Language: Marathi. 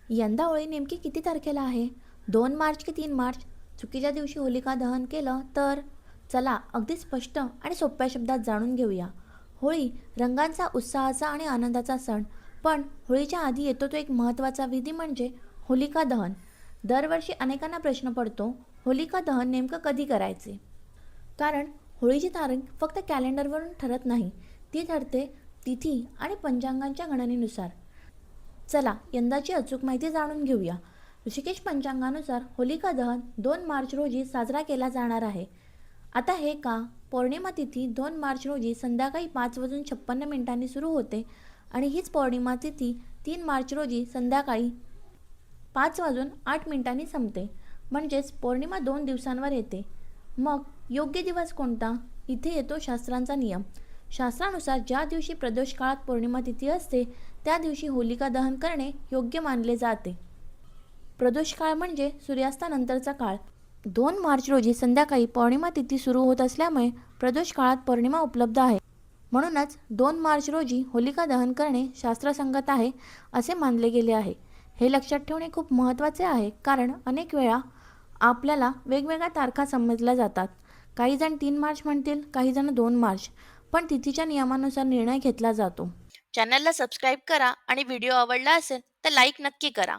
यंदा होळी नेमकी किती तारखेला आहे? 2 मार्च की 3 मार्च? चुकीच्या दिवशी होलिका दहन केलं तर? चला अगदी स्पष्ट आणि सोप्या शब्दात जाणून घेऊया. होळी रंगांचा, उत्साहाचा आणि आनंदाचा सण. पण होळीच्या आधी येतो तो एक महत्त्वाचा विधी म्हणजे होलिका दहन. दरवर्षी अनेकांना प्रश्न पडतो, होलिका दहन नेमकं कधी करायचे? कारण होळीची तारीख फक्त कॅलेंडरवरून ठरत नाही, ती ठरते तिथी आणि पंचांगांच्या गणनेनुसार. चला यंदाची अचूक माहिती जाणून घेऊया. ऋषिकेश पंचांगानुसार होलिका दहन 2 मार्च रोजी साजरा केला जाणार आहे. आता हे का? पौर्णिमा तिथी 2 मार्च रोजी संध्याकाळी 5:56 सुरू होते आणि हीच पौर्णिमा तिथी 3 मार्च रोजी संध्याकाळी 5:08 संपते. म्हणजेच पौर्णिमा 2 दिवसांवर येते. मग योग्य दिवस कोणता? इथे येतो शास्त्रांचा नियम. शास्त्रानुसार ज्या दिवशी प्रदोष काळात पौर्णिमा तिथी असते त्या दिवशी होलिका दहन करणे योग्य मानले जाते. प्रदोष काळ म्हणजे सूर्यास्तानंतरचा काळ. 2 मार्च रोजी संध्याकाळी पौर्णिमा तिथी सुरू होत असल्यामुळे प्रदोष काळात पौर्णिमा उपलब्ध आहे. म्हणूनच 2 मार्च रोजी होलिका दहन करणे शास्त्रसंगत आहे असे मानले गेले आहे. हे लक्षात ठेवणे खूप महत्त्वाचे आहे कारण अनेक वेळा आपल्याला वेगवेगळ्या तारखा समजल्या जातात. काही जण 3 मार्च म्हणतील, काही जण 2 मार्च, पण तिथीच्या नियमानुसार निर्णय घेतला जातो. चॅनलला सबस्क्राईब करा आणि व्हिडिओ आवडला असेल तर लाईक नक्की करा.